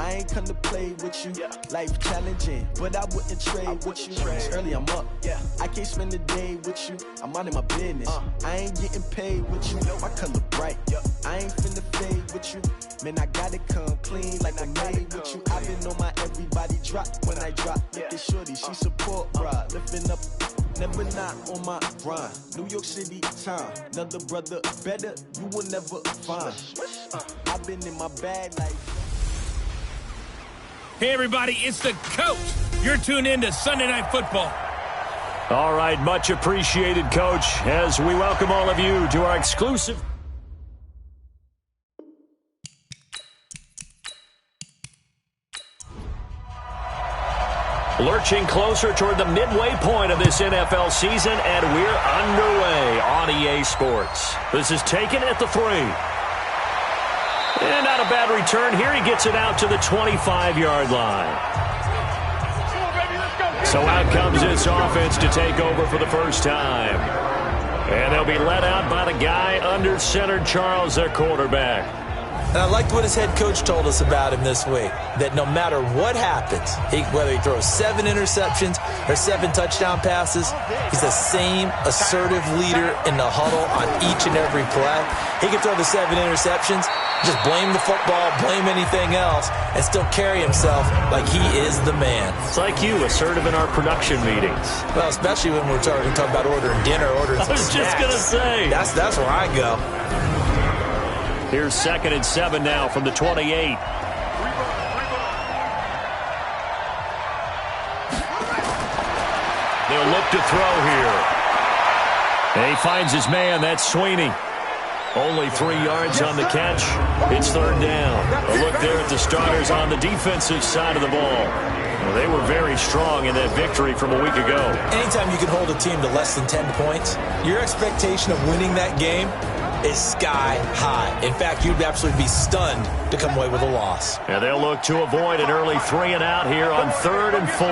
I ain't come to play with you. Life challenging, but I wouldn't trade with you. It's early, I'm up. I can't spend the day with you. I'm minding my business. I ain't getting paid with you. My color bright. I ain't finna fade with you. Man, I gotta come clean like I'm made with you. I've been on my everybody drop when I drop. Look at shorty, she support, bruh. Lifting up, never not on my grind. New York City time, another brother better, you will never find. I've been in my bag like. Hey everybody, it's the coach. You're tuned in to Sunday Night Football. All right, much appreciated, Coach, as we welcome all of you to our exclusive. Lurching closer toward the midway point of this NFL season, and we're underway on EA Sports. This is taken at the 3. And not a bad return here. He gets it out to the 25-yard line. So out comes this offense to take over for the first time. And they'll be led out by the guy under center, Charles, their quarterback. And I liked what his head coach told us about him this week, that no matter what happens, whether he throws 7 interceptions or 7 touchdown passes, he's the same assertive leader in the huddle on each and every play. He can throw the 7 interceptions, just blame the football, blame anything else, and still carry himself like he is the man. It's like you, assertive in our production meetings. Well, especially when we're talking about ordering dinner, ordering some snacks. I was just going to say. That's where I go. Here's 2nd and 7 now from the 28. They'll look to throw here. And he finds his man. That's Sweeney. Only 3 yards on the catch. It's 3rd down. A look there at the starters on the defensive side of the ball. Well, they were very strong in that victory from a week ago. Anytime you can hold a team to less than 10 points, your expectation of winning that game is sky high. In fact, you'd absolutely be stunned to come away with a loss. And they'll look to avoid an early 3 and out here on 3rd and 4.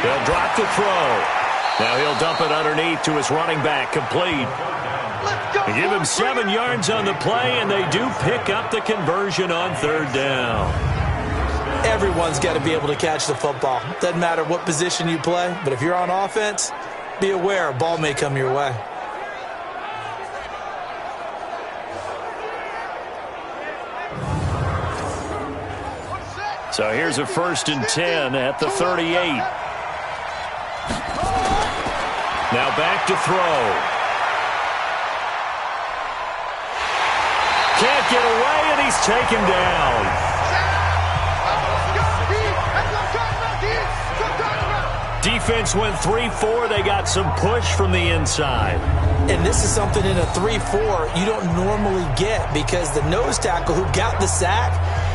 They'll drop the throw. Now he'll dump it underneath to his running back, complete. They give him 7 yards on the play, and they do pick up the conversion on 3rd down. Everyone's got to be able to catch the football. Doesn't matter what position you play, but if you're on offense, be aware a ball may come your way. So here's a 1st and 10 at the 38. Now back to throw. Can't get away, and he's taken down. Defense went 3-4. They got some push from the inside. And this is something in a 3-4 you don't normally get, because the nose tackle who got the sack,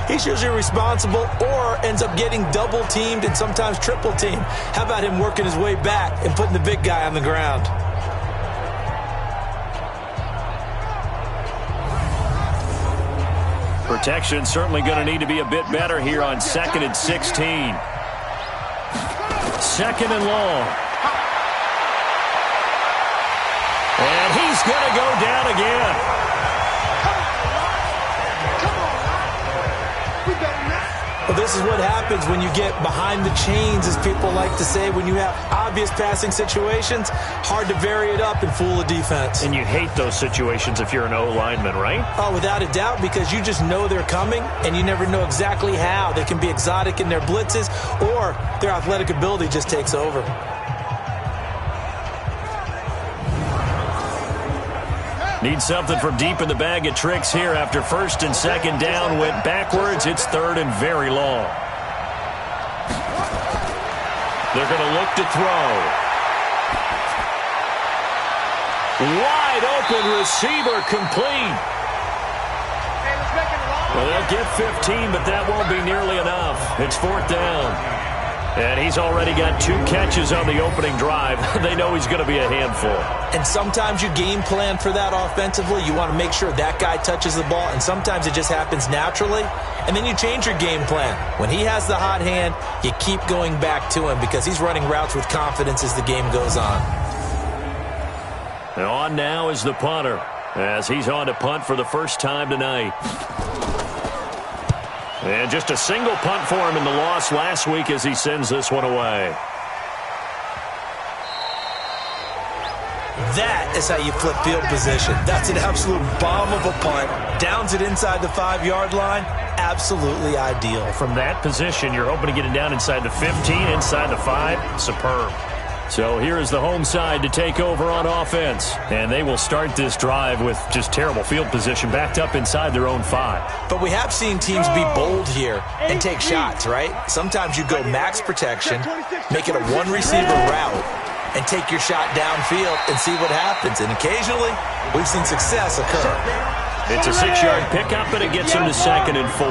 he's usually responsible or ends up getting double-teamed and sometimes triple-teamed. How about him working his way back and putting the big guy on the ground? Protection certainly going to need to be a bit better here on 2nd and 16. 2nd and long. And he's going to go down again. Well, this is what happens when you get behind the chains, as people like to say. When you have obvious passing situations, hard to vary it up and fool a defense. And you hate those situations if you're an O-lineman, right? Oh, without a doubt, because you just know they're coming, and you never know exactly how. They can be exotic in their blitzes, or their athletic ability just takes over. Need something from deep in the bag of tricks here after 1st and 2nd down went backwards. It's 3rd and very long. They're going to look to throw. Wide open receiver, complete. Well, they'll get 15, but that won't be nearly enough. It's 4th down. And he's already got 2 catches on the opening drive. They know he's going to be a handful. And sometimes you game plan for that offensively. You want to make sure that guy touches the ball, and sometimes it just happens naturally. And then you change your game plan. When he has the hot hand, you keep going back to him because he's running routes with confidence as the game goes on. And on now is the punter. as he's on to punt for the first time tonight. And just a single punt for him in the loss last week as he sends this one away. That is how you flip field position. That's an absolute bomb of a punt. Downs it inside the 5-yard line. Absolutely ideal. From that position, you're hoping to get it down inside the 15, inside the 5. Superb. So here is the home side to take over on offense. And they will start this drive with just terrible field position backed up inside their own 5. But we have seen teams be bold here and take shots, right? Sometimes you go max protection, make it a one-receiver route, and take your shot downfield and see what happens. And occasionally, we've seen success occur. It's a 6-yard pickup, and it gets him to 2nd and 4.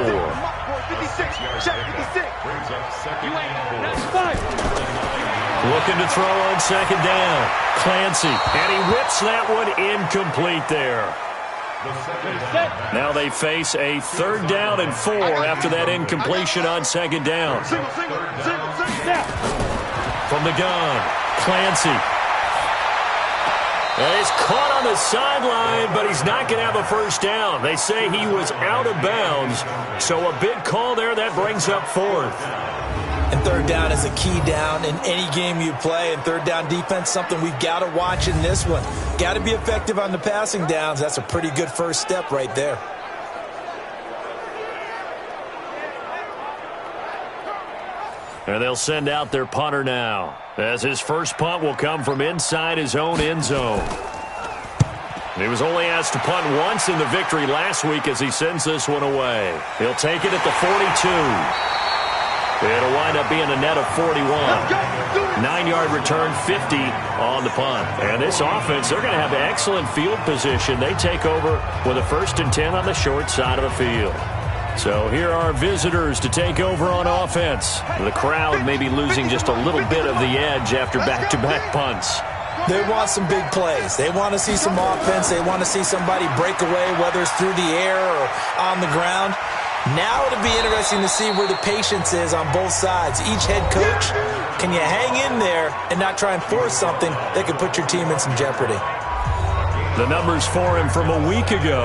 Looking to throw on 2nd down. Clancy, and he whips that one incomplete there. Now they face a 3rd down and 4 after that incompletion on 2nd down. From the gun, Clancy. And he's caught on the sideline, but he's not going to have a first down. They say he was out of bounds, so a big call there that brings up 4th. And 3rd down is a key down in any game you play. And 3rd down defense, something we've got to watch in this one. Got to be effective on the passing downs. That's a pretty good first step right there. And they'll send out their punter now, as his first punt will come from inside his own end zone. He was only asked to punt once in the victory last week as he sends this one away. He'll take it at the 42. It'll wind up being a net of 41. 9-yard return, 50 on the punt. And this offense, they're going to have excellent field position. They take over with a 1st and 10 on the short side of the field. So here are visitors to take over on offense. The crowd may be losing just a little bit of the edge after back-to-back punts. They want some big plays. They want to see some offense. They want to see somebody break away, whether it's through the air or on the ground. Now it'll be interesting to see where the patience is on both sides. Each head coach, can you hang in there and not try and force something that could put your team in some jeopardy? The numbers for him from a week ago: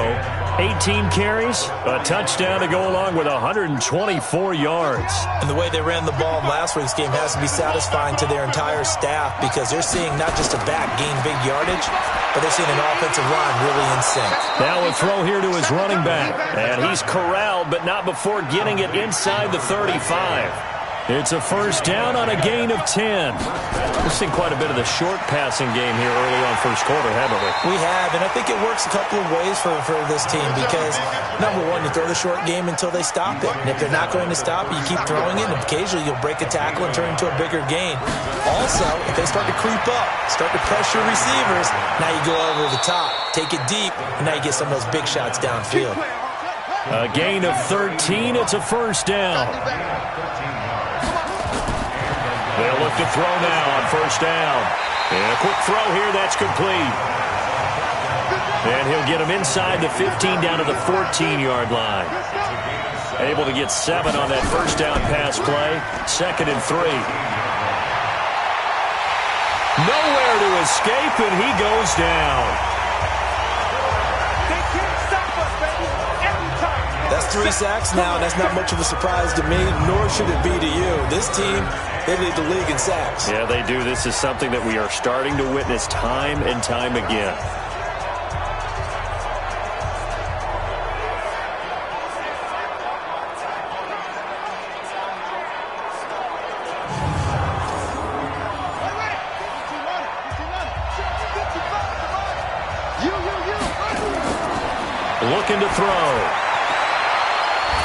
18 carries, a touchdown to go along with 124 yards. And the way they ran the ball in last week's game has to be satisfying to their entire staff, because they're seeing not just a back gain big yardage, but they're seeing an offensive line really in sync. Now a throw here to his running back. And he's corralled, but not before getting it inside the 35. It's a first down on a gain of 10. We've seen quite a bit of the short passing game here early on first quarter, haven't we? We have, and I think it works a couple of ways for this team, because, number one, you throw the short game until they stop it. And if they're not going to stop it, you keep throwing it, and occasionally you'll break a tackle and turn into a bigger gain. Also, if they start to creep up, start to pressure receivers, now you go over the top, take it deep, and now you get some of those big shots downfield. A gain of 13, it's a first down. They'll look to throw now on first down. And a quick throw here, that's complete. And he'll get him inside the 15 down to the 14-yard line. Able to get 7 on that first down pass play. 2nd and 3. Nowhere to escape, and he goes down. That's 3 sacks now, and that's not much of a surprise to me, nor should it be to you. This team, they lead the league in sacks. Yeah, they do. This is something that we are starting to witness time and time again. Looking to throw.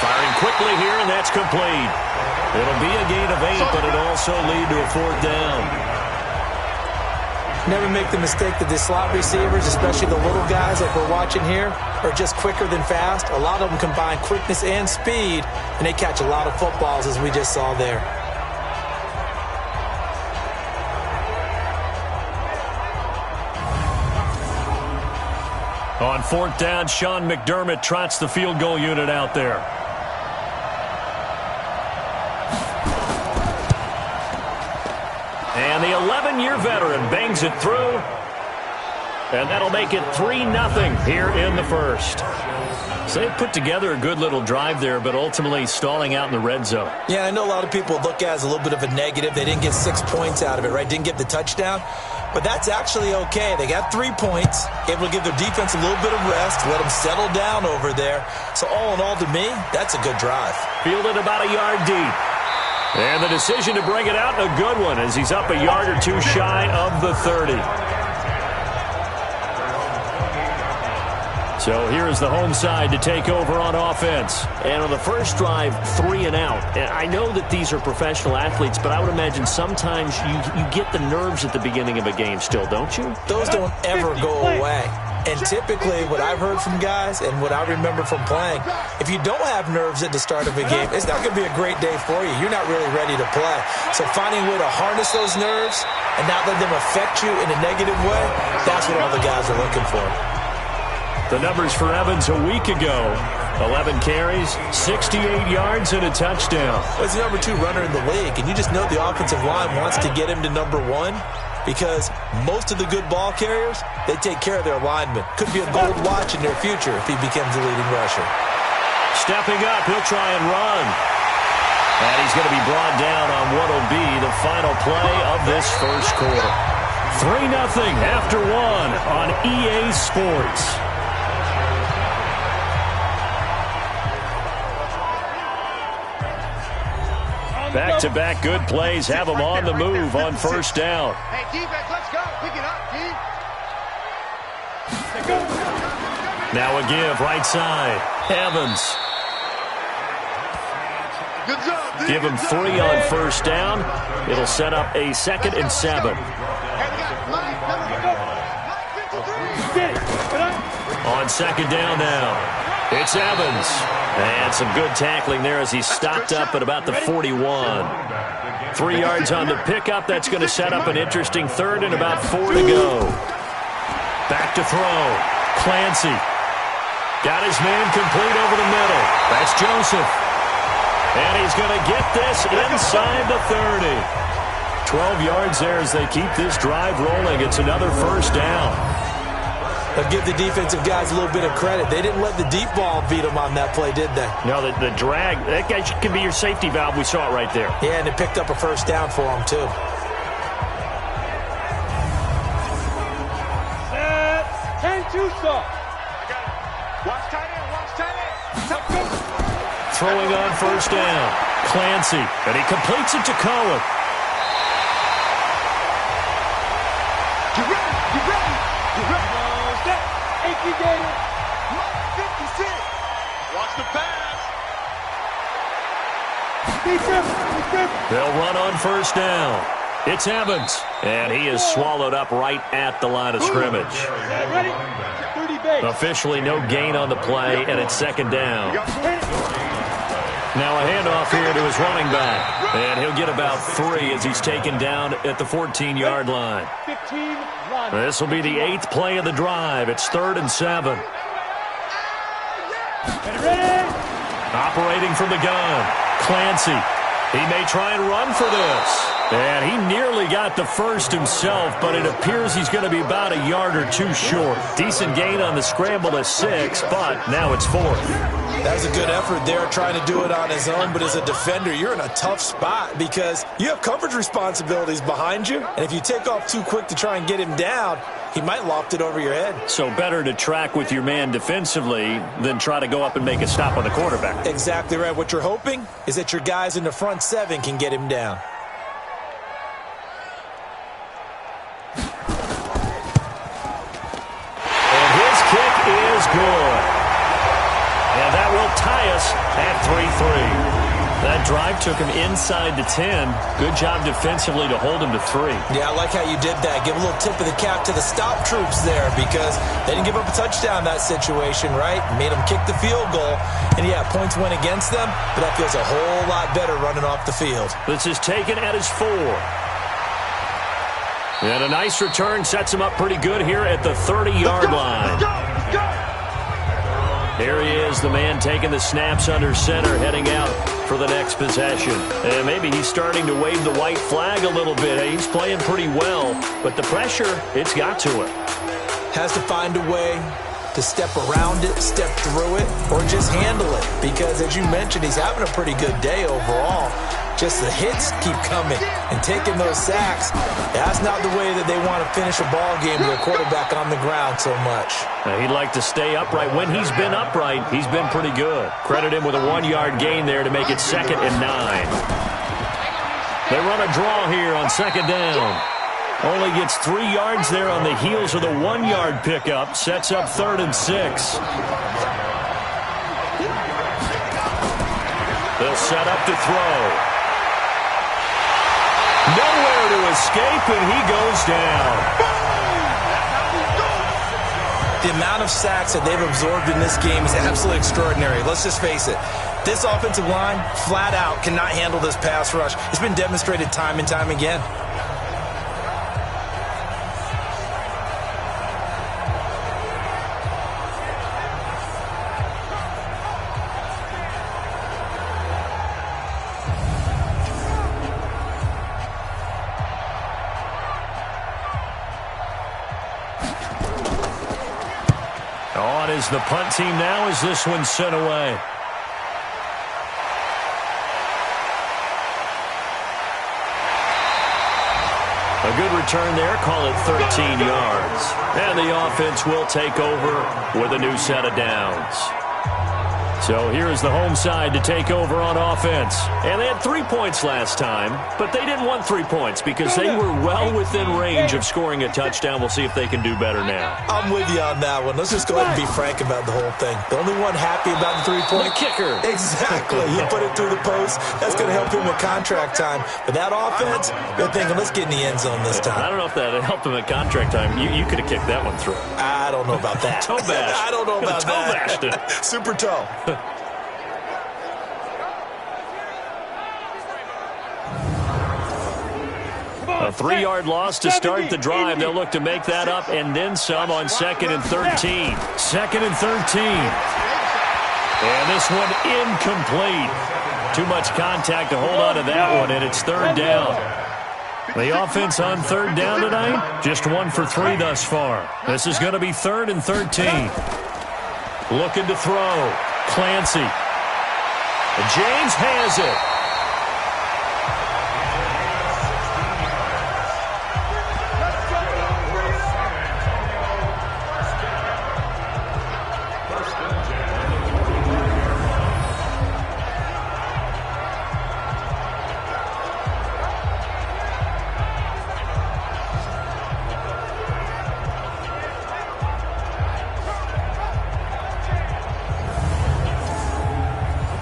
Firing quickly here, and that's complete. It'll be a gain of 8, but it'll also lead to a 4th down. Never make the mistake that the slot receivers, especially the little guys like we're watching here, are just quicker than fast. A lot of them combine quickness and speed, and they catch a lot of footballs, as we just saw there. On 4th down, Sean McDermott trots the field goal unit out there. And the 11-year veteran bangs it through. And that'll make it 3-0 here in the first. So they put together a good little drive there, but ultimately stalling out in the red zone. Yeah, I know a lot of people look at it as a little bit of a negative. They didn't get 6 points out of it, right? Didn't get the touchdown. But that's actually okay. They got 3 points, able to give their defense a little bit of rest, let them settle down over there. So all in all, to me, that's a good drive. Fielded about a yard deep. And the decision to bring it out, a good one, as he's up a yard or two shy of the 30. So here's the home side to take over on offense. And on the first drive, 3 and out. And I know that these are professional athletes, but I would imagine sometimes you get the nerves at the beginning of a game still, don't you? Those don't ever go away. And typically what I've heard from guys and what I remember from playing, if you don't have nerves at the start of a game, it's not going to be a great day for you. You're not really ready to play. So finding a way to harness those nerves and not let them affect you in a negative way, that's what all the guys are looking for. The numbers for Evans a week ago: 11 carries, 68 yards, and a touchdown. Well, he's the number 2 runner in the league, and you just know the offensive line wants to get him to number 1 because most of the good ball carriers, they take care of their linemen. Could be a gold watch in their future if he becomes the leading rusher. Stepping up, he'll try and run. And he's going to be brought down on what will be the final play of this first quarter. 3-0 after 1 on EA Sports. Back-to-back good plays have them on the move on first down. Hey, defense, let's go. Pick it up, D. Now a give right side. Evans. Good job, D. Give him 3 on first down. It'll set up a 2nd and 7. On second down now. It's Evans. And some good tackling there as he stopped up at about the 41. 3 yards on the pickup. That's going to set up an interesting 3rd and about 4 to go. Back to throw. Clancy. Got his man complete over the middle. That's Joseph. And he's going to get this inside the 30. 12 yards there as they keep this drive rolling. It's another first down. But give the defensive guys a little bit of credit. They didn't let the deep ball beat them on that play, did they? No, the drag, that guy can be your safety valve. We saw it right there. Yeah, and it picked up a first down for them, too. Throwing on first down. Clancy, and he completes it to Cohen. You ready? Watch the pass. They'll run on first down. It's Evans, and he is swallowed up right at the line of scrimmage. Officially no gain on the play, and it's second down. Now a handoff here to his running back, and he'll get about 3 as he's taken down at the 14-yard line. This will be the 8th play of the drive. It's 3rd and 7. Operating from the gun, Clancy. He may try and run for this. And he nearly got the first himself, but it appears he's going to be about a yard or 2 short. Decent gain on the scramble at 6, but now it's 4th. That was a good effort there, trying to do it on his own. But as a defender, you're in a tough spot because you have coverage responsibilities behind you. And if you take off too quick to try and get him down, he might loft it over your head. So better to track with your man defensively than try to go up and make a stop on the quarterback. Exactly right. What you're hoping is that your guys in the front 7 can get him down. And his kick is good. And that will tie us at 3-3. That drive took him inside the 10. Good job defensively to hold him to 3. Yeah, I like how you did that. Give a little tip of the cap to the stop troops there because they didn't give up a touchdown in that situation, right? Made them kick the field goal. And, yeah, points went against them, but that feels a whole lot better running off the field. This is taken at his 4. And a nice return sets him up pretty good here at the 30-yard line. Here he is, the man taking the snaps under center, heading out for the next possession. And maybe he's starting to wave the white flag a little bit. He's playing pretty well, but the pressure, it's got to him. has to find a way to step around it, step through it, or just handle it. Because as you mentioned, he's having a pretty good day overall. Just the hits keep coming and taking those sacks. That's not the way that they want to finish a ball game with a quarterback on the ground so much. He'd like to stay upright. When he's been upright, he's been pretty good. Credit him with a 1-yard gain there to make it 2nd and 9. They run a draw here on 2nd down. Only gets 3 yards there on the heels of the 1-yard pickup. Sets up 3rd and 6. They'll set up to throw. Nowhere to escape, and he goes down. The amount of sacks that they've absorbed in this game is absolutely extraordinary. Let's just face it. This offensive line, flat out, cannot handle this pass rush. It's been demonstrated time and time again. On is the punt team now as this one's sent away. A good return there, call it 13 yards. And the offense will take over with a new set of downs. So here is the home side to take over on offense. And they had 3 points last time, but they didn't want 3 points because they were well within range of scoring a touchdown. We'll see if they can do better now. I'm with you on that one. Let's just go ahead and be frank about the whole thing. The only one happy about the 3-point kicker. Exactly. He put it through the post. That's going to help him with contract time. But that offense, they're thinking, let's get in the end zone this time. I don't know if that helped him at contract time. You could have kicked that one through. I don't know about that. Toe bash. I don't know about toe that. Bashed it. Super toe. A 3-yard loss to start the drive. They'll look to make that up and then some on 2nd and 13. 2nd and 13. And this one incomplete. Too much contact to hold on to that one, and it's 3rd down. The offense on 3rd down tonight, just 1 for 3 thus far. This is going to be 3rd and 13. Looking to throw. Clancy. James has it.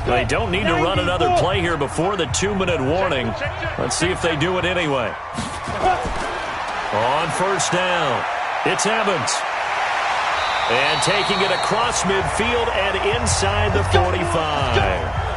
They don't need to run another play here before the 2-minute warning. Let's see if they do it anyway. On 1st down, it's Evans. And taking it across midfield and inside the 45.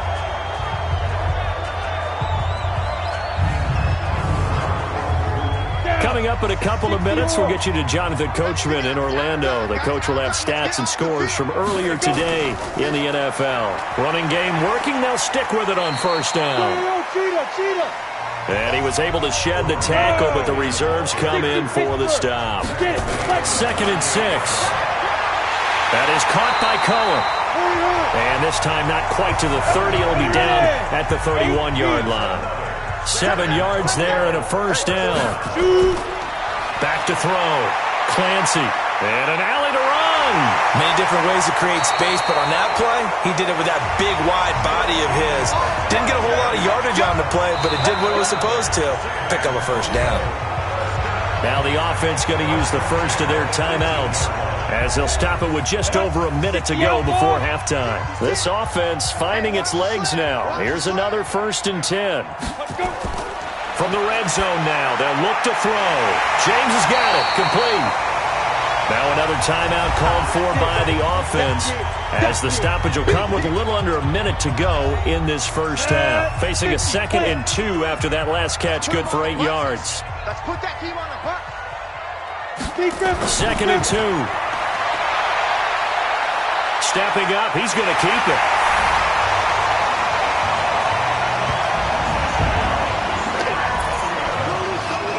Coming up in a couple of minutes, we'll get you to Jonathan Coachman in Orlando. The coach will have stats and scores from earlier today in the NFL. Running game working. They'll stick with it on 1st down. And he was able to shed the tackle, but the reserves come in for the stop. 2nd and 6. That is caught by Cohen. And this time not quite to the 30. It'll be down at the 31-yard line. 7 yards there and a 1st down. Back to throw. Clancy. And an alley to run. Many different ways to create space, but on that play, he did it with that big, wide body of his. Didn't get a whole lot of yardage on the play, but it did what it was supposed to. Pick up a 1st down. Now the offense going to use the first of their timeouts as they'll stop it with just over a minute to go before halftime. This offense finding its legs now. Here's another 1st and 10. From the red zone now, they'll look to throw. James has got it. Complete. Now another timeout called for by the offense as the stoppage will come with a little under a minute to go in this 1st half. Facing a 2nd and 2 after that last catch, good for 8 yards. Let's put that team on the buck. 2nd and 2. Stepping up, he's going to keep it.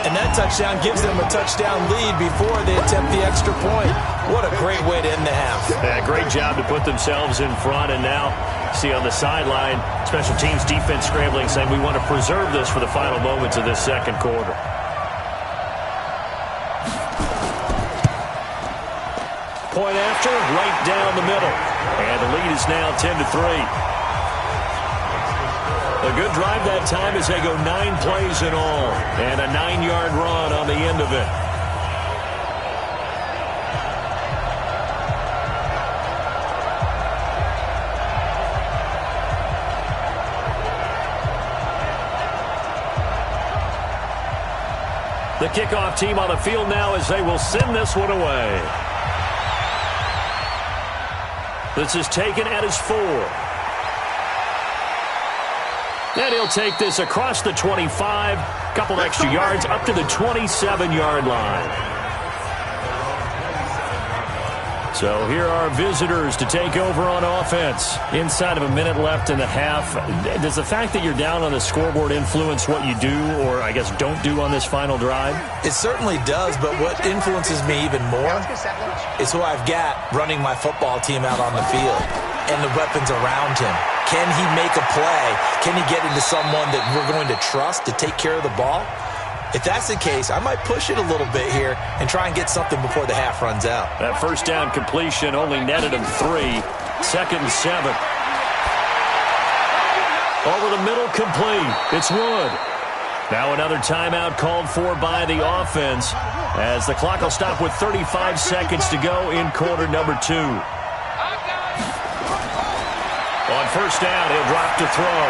And that that touchdown gives them a touchdown lead before they attempt the extra point. What a great way to end the half. Yeah, great job to put themselves in front, and now see on the sideline, special teams defense scrambling, saying we want to preserve this for the final moments of this second quarter. Point after, right down the middle. And the lead is now 10-3. A good drive that time as they go 9 plays in all. And a 9-yard run on the end of it. The kickoff team on the field now as they will send this one away. This is taken at his 4. And he'll take this across the 25, couple extra yards up to the 27-yard line. So here are visitors to take over on offense. Inside of a minute left in the half. Does the fact that you're down on the scoreboard influence what you do, or I guess don't do on this final drive? It certainly does, but what influences me even more is who I've got running my football team out on the field and the weapons around him. Can he make a play? Can he get into someone that we're going to trust to take care of the ball? If that's the case, I might push it a little bit here and try and get something before the half runs out. That first down completion only netted him 3. 2nd and 7. Over the middle, complete. It's Wood. Now another timeout called for by the offense as the clock will stop with 35 seconds to go in quarter number 2. On first down, he'll drop to throw.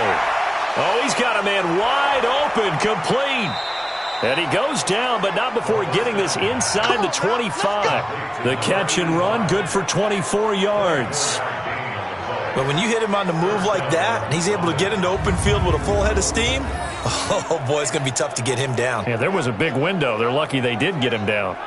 Oh, he's got a man wide open, complete. And he goes down, but not before getting this inside the 25. The catch and run, good for 24 yards. But when you hit him on the move like that, and he's able to get into open field with a full head of steam, oh, boy, it's going to be tough to get him down. Yeah, there was a big window. They're lucky they did get him down.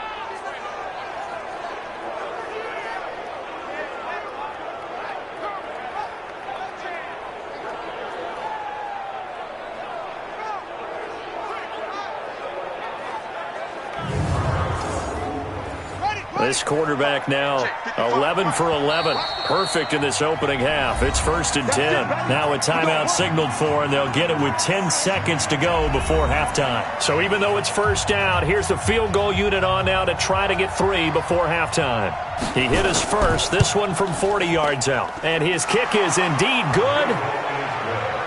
This quarterback now 11 for 11. Perfect in this opening half. It's 1st and 10. Now a timeout signaled for, and they'll get it with 10 seconds to go before halftime. So even though it's first down, here's the field goal unit on now to try to get 3 before halftime. He hit his first, this one from 40 yards out. And his kick is indeed good.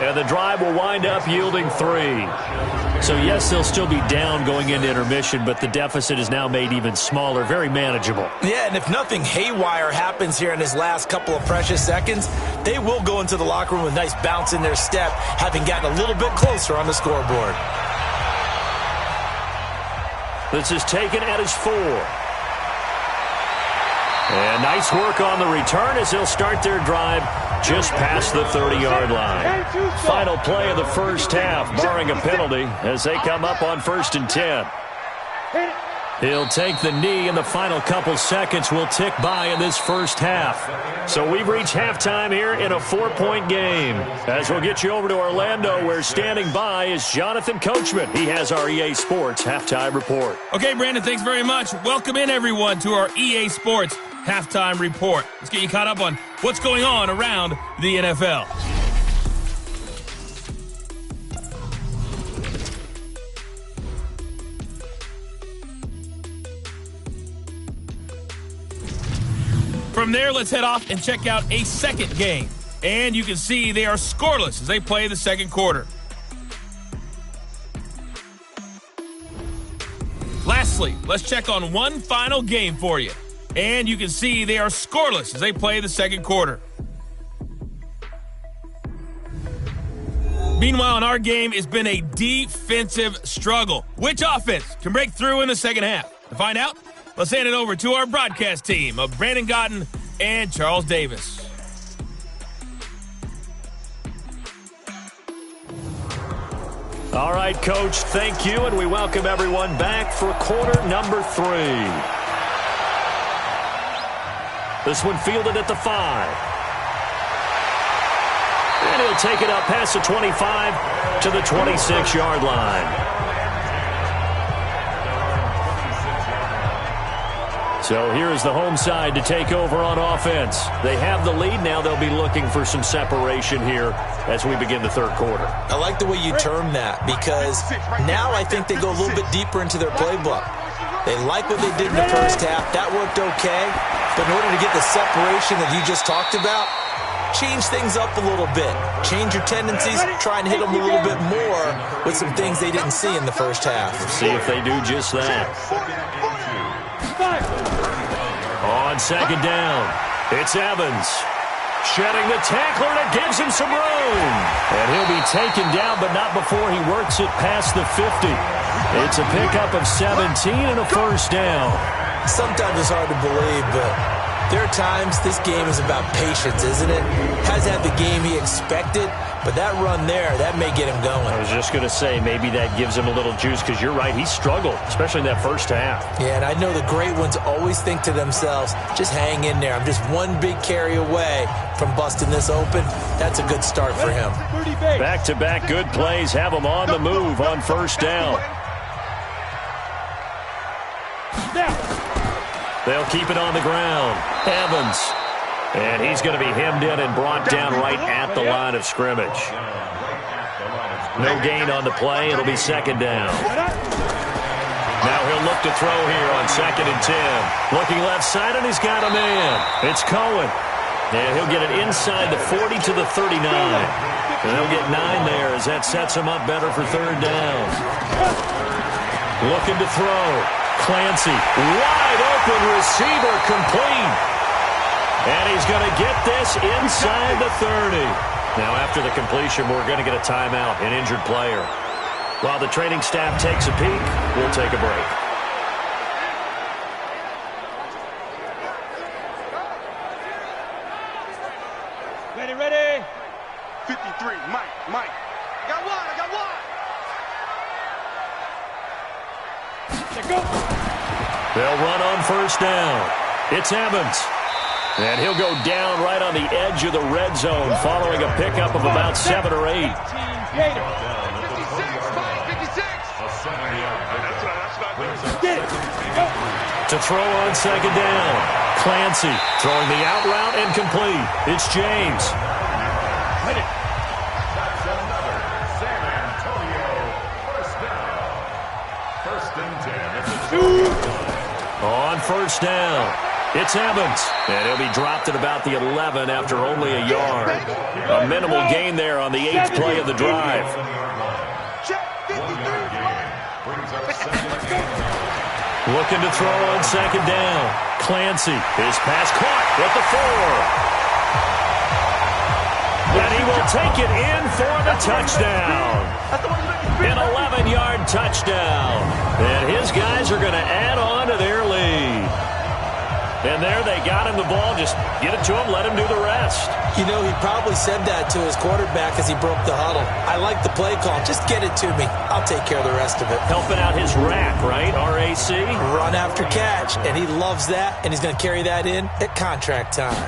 And the drive will wind up yielding 3. So, yes, they'll still be down going into intermission, but the deficit is now made even smaller, very manageable. Yeah, and if nothing haywire happens here in his last couple of precious seconds, they will go into the locker room with a nice bounce in their step, having gotten a little bit closer on the scoreboard. This is taken at his 4. And nice work on the return as they'll start their drive just past the 30-yard line. Final play of the first half, barring a penalty, as they come up on 1st and 10. He'll take the knee, and the final couple seconds will tick by in this first half. So we've reached halftime here in a 4-point game. As we'll get you over to Orlando, where standing by is Jonathan Coachman. He has our EA Sports Halftime Report. Okay, Brandon, thanks very much. Welcome in, everyone, to our EA Sports Halftime Report. Let's get you caught up on what's going on around the NFL. From there, let's head off and check out a second game. And you can see they are scoreless as they play the second quarter. Lastly, let's check on one final game for you. And you can see they are scoreless as they play the second quarter. Meanwhile, in our game, it's been a defensive struggle. Which offense can break through in the second half? To find out, let's hand it over to our broadcast team of Brandon Gotten and Charles Davis. All right, Coach, thank you, and we welcome everyone back for quarter number 3. This one fielded at the 5. And he'll take it up past the 25 to the 26-yard line. So here's the home side to take over on offense. They have the lead. Now they'll be looking for some separation here as we begin the third quarter. I like the way you term that, because now I think they go a little bit deeper into their playbook. They like what they did in the first half. That worked okay. But in order to get the separation that you just talked about, change things up a little bit. Change your tendencies. Try and hit them a little bit more with some things they didn't see in the first half. See if they do just that. On second down, it's Evans. Shedding the tackler, and it gives him some room. And he'll be taken down, but not before he works it past the 50. It's a pickup of 17 and a first down. Sometimes it's hard to believe, but there are times this game is about patience, isn't it? Hasn't had the game he expected, but that run there, that may get him going. I was just going to say, maybe that gives him a little juice, because you're right, he struggled, especially in that first half. Yeah, and I know the great ones always think to themselves, just hang in there. I'm just one big carry away from busting this open. That's a good start for him. Back-to-back good plays have him on the move on first down. They'll keep it on the ground. Evans. And he's going to be hemmed in and brought down right at the line of scrimmage. No gain on the play. It'll be second down. Now he'll look to throw here on 2nd and 10. Looking left side, and he's got a man. It's Cohen. And he'll get it inside the 40 to the 39. And he'll get 9 there as that sets him up better for third down. Looking to throw. Clancy, wide open receiver, complete. And he's going to get this inside the 30. Now after the completion, we're going to get a timeout, an injured player. While the training staff takes a peek, we'll take a break. Ready. 53, Mike. I got one. They'll run on first down. It's Evans. And he'll go down right on the edge of the red zone following a pickup of about 7 or 8. 56, 56. To throw on second down. Clancy throwing the out route and complete. It's James. On first down, it's Evans. And he'll be dropped at about the 11 after only a yard. A minimal gain there on the 8th play of the drive. Looking to throw on second down. Clancy, his pass caught at the 4. And he will take it in for the touchdown. An 11-yard touchdown. And his guys are going to add on to their lead. And there they got him the ball. Just get it to him, let him do the rest. You know, he probably said that to his quarterback as he broke the huddle. I like the play call. Just get it to me. I'll take care of the rest of it. Helping out his RAC, right? R-A-C? Run after catch. And he loves that, and he's going to carry that in at contract time.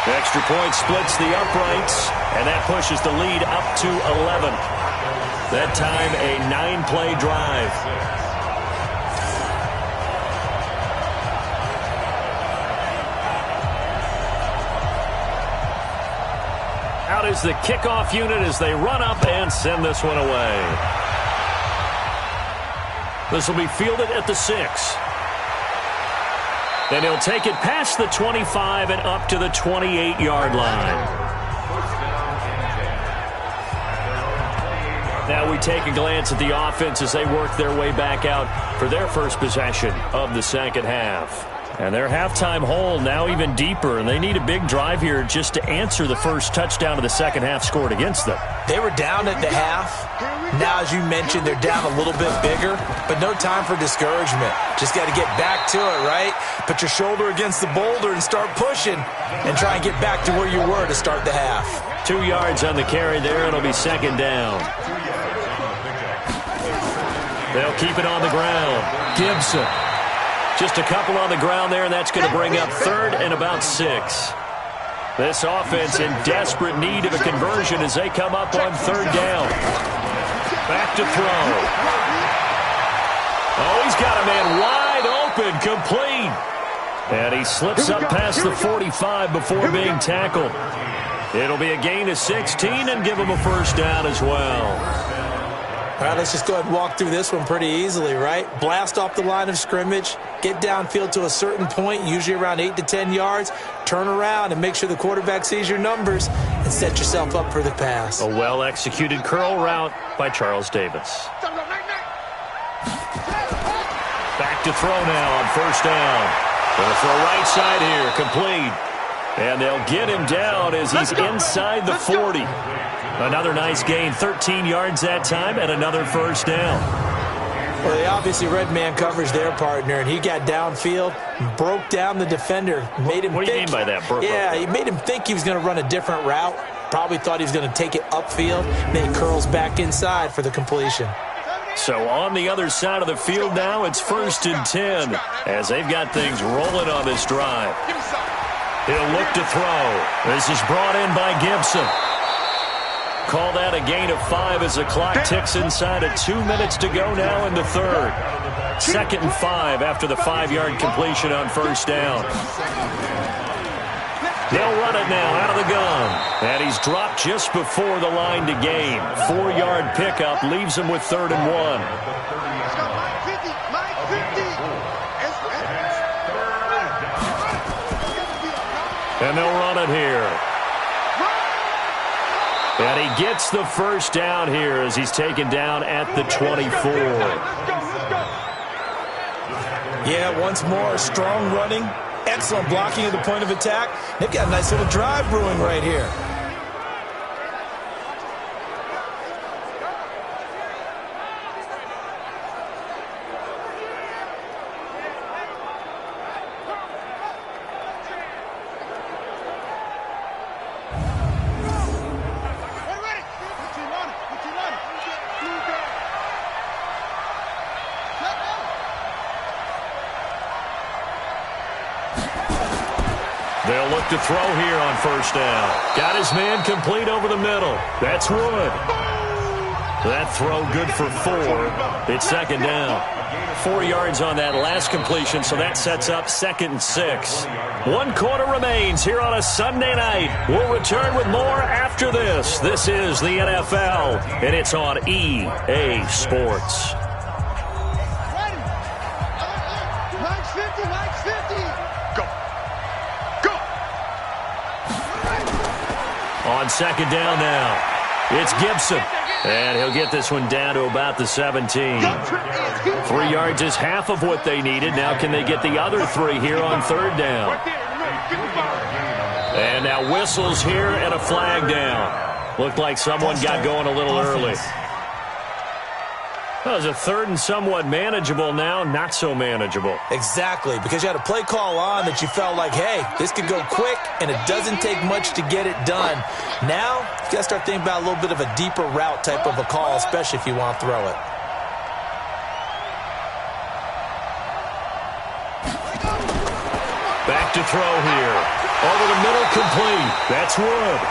The extra point splits the uprights, and that pushes the lead up to 11. That time, a 9-play drive. Out is the kickoff unit as they run up and send this one away. This will be fielded at the 6. And he'll take it past the 25 and up to the 28-yard line. Now we take a glance at the offense as they work their way back out for their first possession of the second half. And their halftime hole now even deeper, and they need a big drive here just to answer the first touchdown of the second half scored against them. They were down at the half. Now, as you mentioned, they're down a little bit bigger, but no time for discouragement. Just got to get back to it, right? Put your shoulder against the boulder and start pushing and try and get back to where you were to start the half. 2 yards on the carry there, and it'll be second down. They'll keep it on the ground. Gibson. Just a couple on the ground there, and that's going to bring up third and about 6. This offense in desperate need of a conversion as they come up on third down. Back to throw. Oh, he's got a man wide open, complete. And he slips up past the 45 before being tackled. It'll be a gain of 16 and give him a first down as well. All right, let's just go ahead and walk through this one pretty easily, right? Blast off the line of scrimmage, get downfield to a certain point, usually around 8 to 10 yards, turn around and make sure the quarterback sees your numbers and set yourself up for the pass. A well-executed curl route by Charles Davis. Back to throw now on first down. Gonna throw right side here, complete. And they'll get him down as he's inside the 40. Another nice gain, 13 yards that time, and another first down. Well, they obviously read man coverage their partner, and he got downfield, broke down the defender, made him What do you mean by that? He made him think he was going to run a different route. Probably thought he was going to take it upfield, then he curls back inside for the completion. So on the other side of the field now, it's 1st and 10 as they've got things rolling on this drive. He'll look to throw. This is brought in by Gibson. Call that a gain of 5 as the clock ticks inside of 2 minutes to go now in the third. 2nd and 5 after the 5-yard completion on first down. They'll run it now out of the gun. And he's dropped just before the line to gain. 4-yard pickup leaves him with 3rd and 1. And they'll run it here. And he gets the first down here as he's taken down at the 24. Yeah, once more, strong running, excellent blocking at the point of attack. They've got a nice little drive brewing right here. They'll look to throw here on first down. Got his man complete over the middle. That's Wood. That throw good for 4. It's 2nd down. 4 yards on that last completion, so that sets up 2nd and 6. 1 quarter remains here on a Sunday night. We'll return with more after this. This is the NFL, and it's on EA Sports. On 2nd down now, it's Gibson. And he'll get this one down to about the 17. 3 yards is half of what they needed. Now can they get the other 3 here on 3rd down? And now whistles here and a flag down. Looked like someone got going a little early. That was a 3rd and somewhat manageable now, not so manageable. Exactly, because you had a play call on that you felt like, hey, this could go quick, and it doesn't take much to get it done. Now, you got to start thinking about a little bit of a deeper route type of a call, especially if you want to throw it. Back to throw here. Over the middle, complete. That's Wood.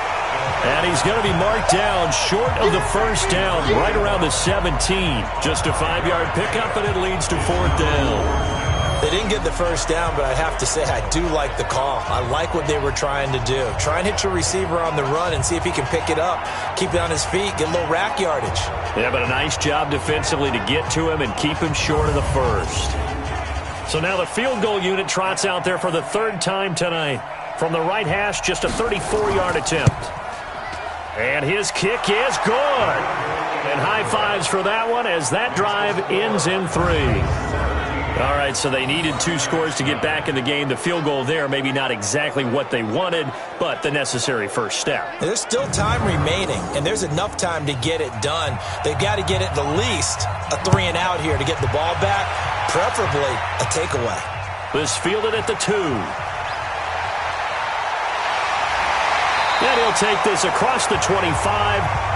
And he's going to be marked down short of the first down, right around the 17. Just a 5-yard pickup, and it leads to 4th down. They didn't get the first down, but I have to say I do like the call. I like what they were trying to do. Try and hit your receiver on the run and see if he can pick it up. Keep it on his feet, get a little rack yardage. Yeah, but a nice job defensively to get to him and keep him short of the first. So now the field goal unit trots out there for the 3rd time tonight. From the right hash, just a 34-yard attempt. And his kick is good. And high fives for that one as that drive ends in 3. All right, so they needed 2 scores to get back in the game. The field goal there, maybe not exactly what they wanted, but the necessary first step. There's still time remaining, and there's enough time to get it done. They've got to get it the least a 3 and out here to get the ball back, preferably a takeaway. This fielded at the 2. And he'll take this across the 25,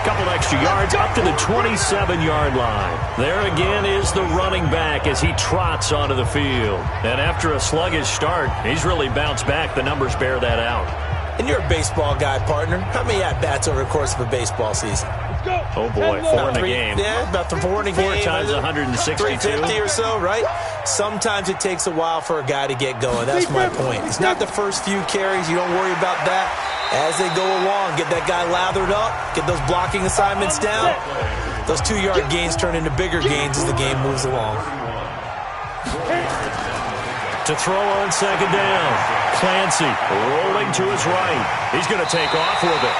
couple extra yards, up to the 27-yard line. There again is the running back as he trots onto the field. And after a sluggish start, he's really bounced back. The numbers bear that out. And you're a baseball guy, partner. How many at-bats over the course of a baseball season? Oh, boy, 4 in a game. Yeah, about 4 in a game. 4 times 162. 350 or so, right? Sometimes it takes a while for a guy to get going. That's my point. It's not the first few carries. You don't worry about that. As they go along, get that guy lathered up, get those blocking assignments down. Those 2-yard gains turn into bigger gains as the game moves along. To throw on second down. Clancy rolling to his right. He's going to take off with it.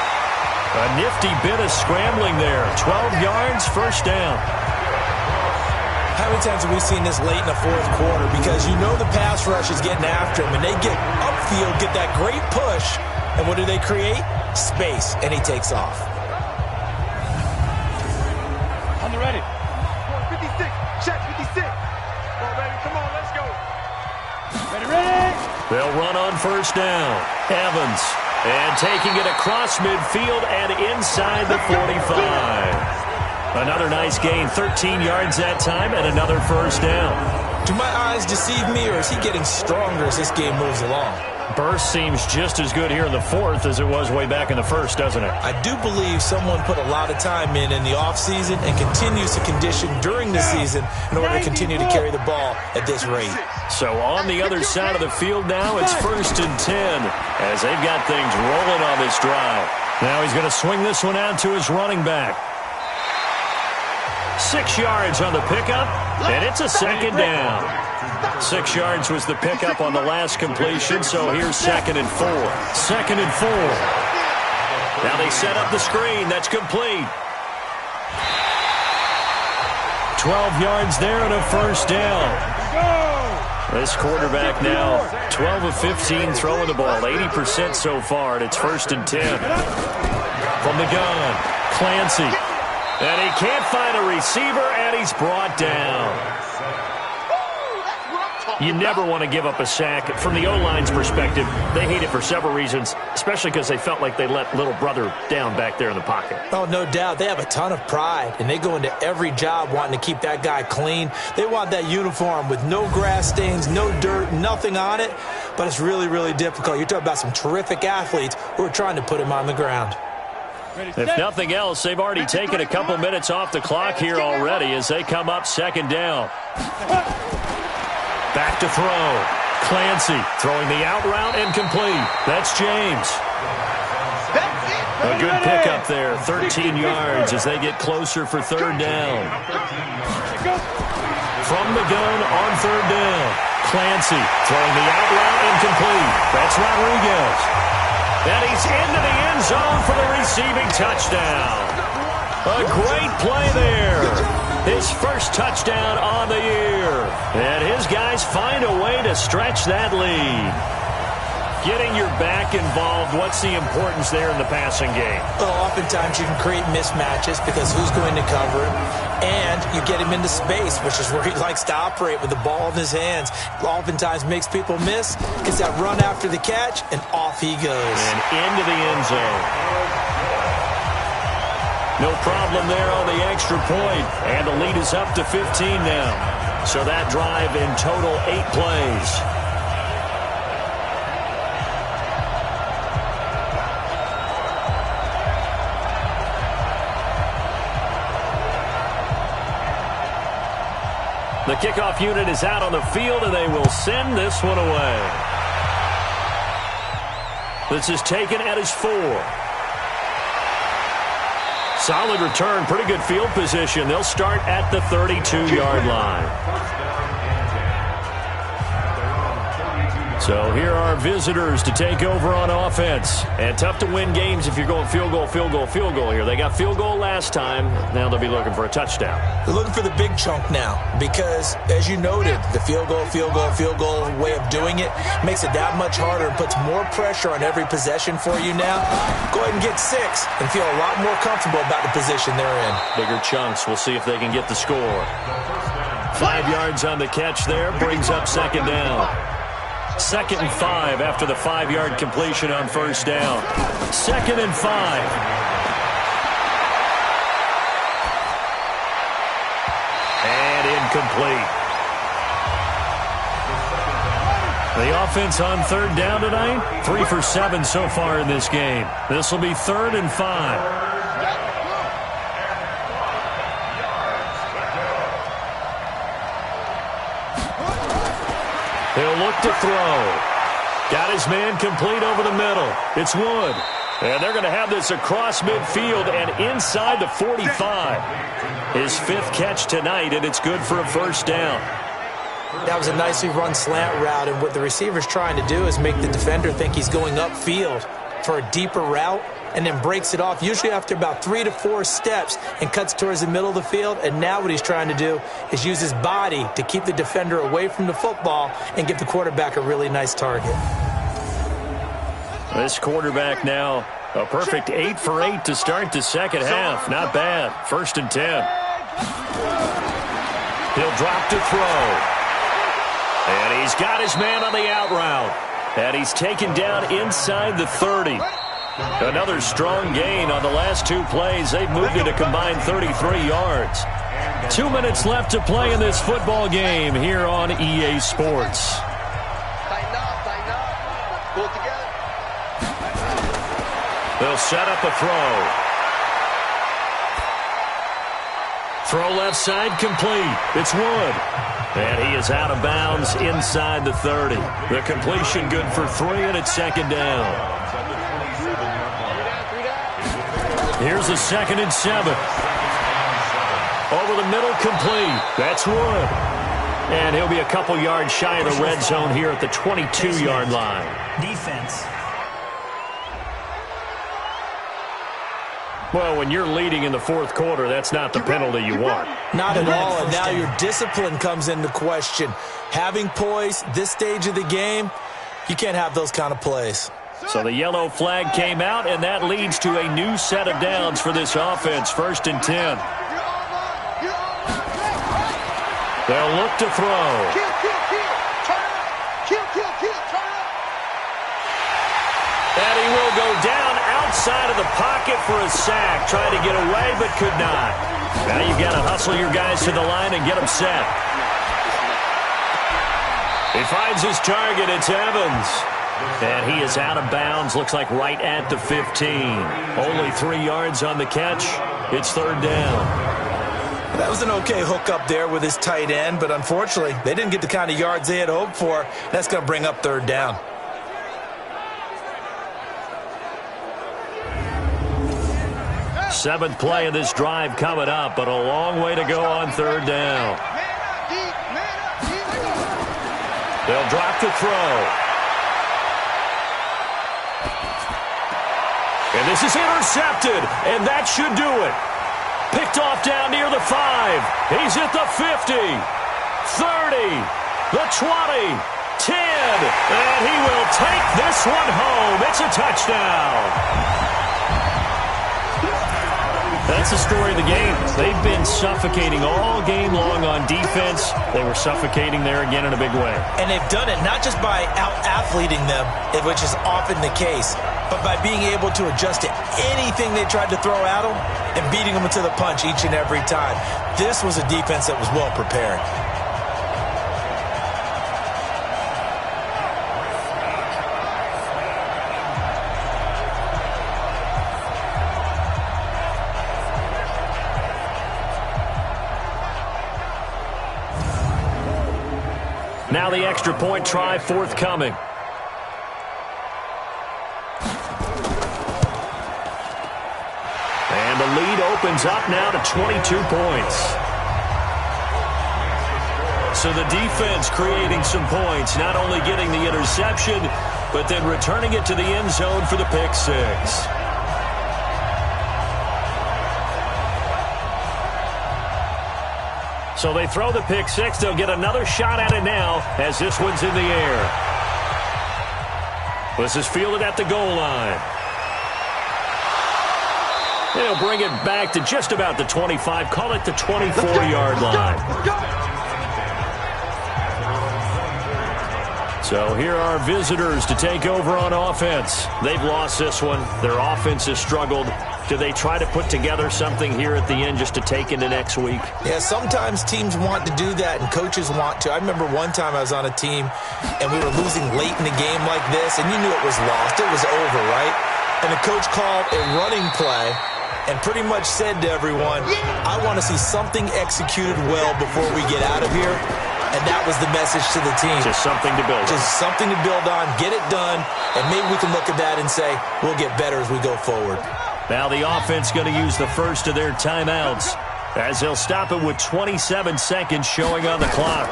A nifty bit of scrambling there. 12 yards, first down. How many times have we seen this late in the fourth quarter? Because you know the pass rush is getting after him, and they get upfield, get that great push, and what do they create? Space, and he takes off. On the ready. 56. Check 56. Come on, baby. Come on, let's go. Ready. They'll run on first down. Evans. And taking it across midfield and inside the 45. Another nice gain, 13 yards that time, and another first down. Do my eyes deceive me, or is he getting stronger as this game moves along? Burst seems just as good here in the fourth as it was way back in the first, doesn't it? I do believe someone put a lot of time in the offseason and continues to condition during the season in order to continue to carry the ball at this rate. So on the other side of the field now, it's 1st and 10 as they've got things rolling on this drive. Now he's going to swing this one out to his running back. 6 yards on the pickup, and it's a second down. 6 yards was the pickup on the last completion, so here's 2nd and 4. 2nd and 4. Now they set up the screen. That's complete. 12 yards there and a first down. This quarterback now 12 of 15 throwing the ball, 80% so far, and it's 1st and 10. From the gun, Clancy. And he can't find a receiver, and he's brought down. You never want to give up a sack. From the O-line's perspective, they hate it for several reasons, especially because they felt like they let little brother down back there in the pocket. Oh, no doubt. They have a ton of pride, and they go into every job wanting to keep that guy clean. They want that uniform with no grass stains, no dirt, nothing on it, but it's really, really difficult. You're talking about some terrific athletes who are trying to put him on the ground. If nothing else, they've already taken a couple minutes off the clock here already as they come up 2nd down. Back to throw. Clancy throwing the out route and complete. That's James. A good pickup there, 13 yards as they get closer for 3rd down. From the gun on 3rd down. Clancy throwing the out route and complete. That's Rodriguez. And he's into the end zone for the receiving touchdown. A great play there. His first touchdown on the year. And his guys find a way to stretch that lead. Getting your back involved, what's the importance there in the passing game? Well, oftentimes you can create mismatches because who's going to cover him, and you get him into space, which is where he likes to operate with the ball in his hands. Oftentimes makes people miss. Gets that run after the catch, and off he goes. And into the end zone. No problem there on the extra point, and the lead is up to 15 now. So that drive in total 8 plays. The kickoff unit is out on the field, and they will send this one away. This is taken at his 4. Solid return, pretty good field position. They'll start at the 32-yard line. So here are visitors to take over on offense. And tough to win games if you're going field goal, field goal, field goal here. They got field goal last time. Now they'll be looking for a touchdown. They're looking for the big chunk now because, as you noted, the field goal way of doing it makes it that much harder and puts more pressure on every possession for you now. Go ahead and get 6 and feel a lot more comfortable about the position they're in. Bigger chunks. We'll see if they can get the score. 5 yards on the catch there. Brings up 2nd down. 2nd and 5 after the 5-yard completion on first down. 2nd and 5. And incomplete. The offense on third down tonight, 3 for 7 so far in this game. This will be 3rd and 5. He'll look to throw. Got his man complete over the middle. It's Wood. And they're going to have this across midfield and inside the 45. His 5th catch tonight, and it's good for a first down. That was a nicely run slant route, and what the receiver's trying to do is make the defender think he's going upfield for a deeper route, and then breaks it off, usually after about 3 to 4 steps, and cuts towards the middle of the field. And now what he's trying to do is use his body to keep the defender away from the football and give the quarterback a really nice target. This quarterback now, a perfect 8 for 8 to start the second half. Not bad. 1st and 10. He'll drop to throw. And he's got his man on the out route. And he's taken down inside the 30. Another strong gain on the last 2 plays. They've moved it a combined 33 yards. 2 minutes left to play in this football game here on EA Sports. They'll set up a throw. Throw left side complete. It's Wood. And he is out of bounds inside the 30. The completion good for 3, and it's 2nd down. Here's a 2nd and 7. Over the middle complete. That's Wood. And he'll be a couple yards shy of the red zone here at the 22-yard line. Defense. Well, when you're leading in the 4th quarter, that's not the penalty you want. Not at all, and now your discipline comes into question. Having poise, this stage of the game, you can't have those kind of plays. So the yellow flag came out, and that leads to a new set of downs for this offense. 1st and 10. They'll look to throw. And he will go down outside of the pocket for a sack. Tried to get away, but could not. Now you've got to hustle your guys to the line and get them set. He finds his target. It's Evans. And he is out of bounds. Looks like right at the 15. Only 3 yards on the catch. It's 3rd down. That was an okay hook up there with his tight end, but unfortunately, they didn't get the kind of yards they had hoped for. That's going to bring up 3rd down. Seventh play of this drive coming up, but a long way to go on 3rd down. They'll drop to throw. And this is intercepted, and that should do it. Picked off down near the 5. He's at the 50, 30, the 20, 10, and he will take this one home. It's a touchdown. That's the story of the game. They've been suffocating all game long on defense. They were suffocating there again in a big way. And they've done it not just by out-athleting them, which is often the case, but by being able to adjust to anything they tried to throw at them and beating them to the punch each and every time. This was a defense that was well prepared. Now the extra point try forthcoming. And the lead opens up now to 22 points. So the defense creating some points, not only getting the interception, but then returning it to the end zone for the pick six. So they throw the pick six. They'll get another shot at it now as this one's in the air. This is fielded at the goal line. They'll bring it back to just about the 25. Call it the 24-yard line. So here are visitors to take over on offense. They've lost this one. Their offense has struggled. Do they try to put together something here at the end just to take into next week? Yeah, sometimes teams want to do that and coaches want to. I remember one time I was on a team and we were losing late in the game like this, and you knew it was lost. It was over, right? And the coach called a running play and pretty much said to everyone, I want to see something executed well before we get out of here. And that was the message to the team. Just something to build on. Just something to build on, get it done, and maybe we can look at that and say, we'll get better as we go forward. Now the offense going to use the first of their timeouts as they'll stop it with 27 seconds showing on the clock.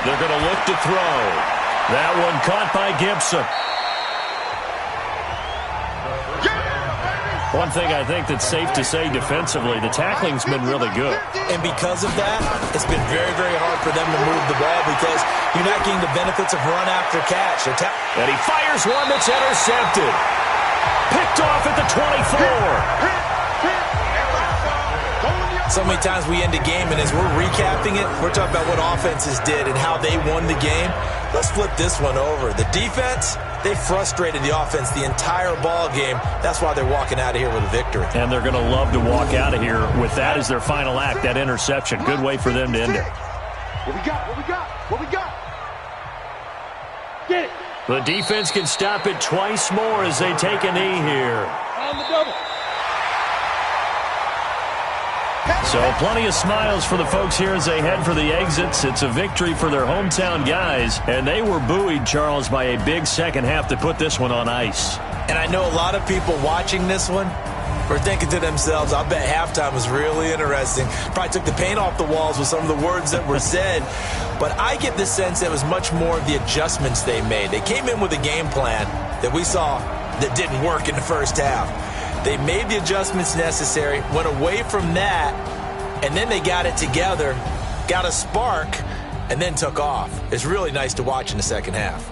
They're going to look to throw. That one caught by Gibson. One thing I think that's safe to say defensively, the tackling's been really good. And because of that, it's been very, very hard for them to move the ball because you're not getting the benefits of run after catch. And he fires one that's intercepted. Picked off at the 24. So many times we end a game, and as we're recapping it, we're talking about what offenses did and how they won the game. Let's flip this one over. The defense, they frustrated the offense the entire ball game. That's why they're walking out of here with a victory. And they're going to love to walk out of here with that as their final act, that interception. Good way for them to end it. What we got? What we got? What we got? Get it. The defense can stop it twice more as they take a knee here. On the double. So plenty of smiles for the folks here as they head for the exits. It's a victory for their hometown guys, and they were buoyed, Charles, by a big second half to put this one on ice. And I know a lot of people watching this one were thinking to themselves, I bet halftime was really interesting. Probably took the paint off the walls with some of the words that were said. But I get the sense it was much more of the adjustments they made. They came in with a game plan that we saw that didn't work in the first half. They made the adjustments necessary, went away from that, and then they got it together, got a spark, and then took off. It's really nice to watch in the second half.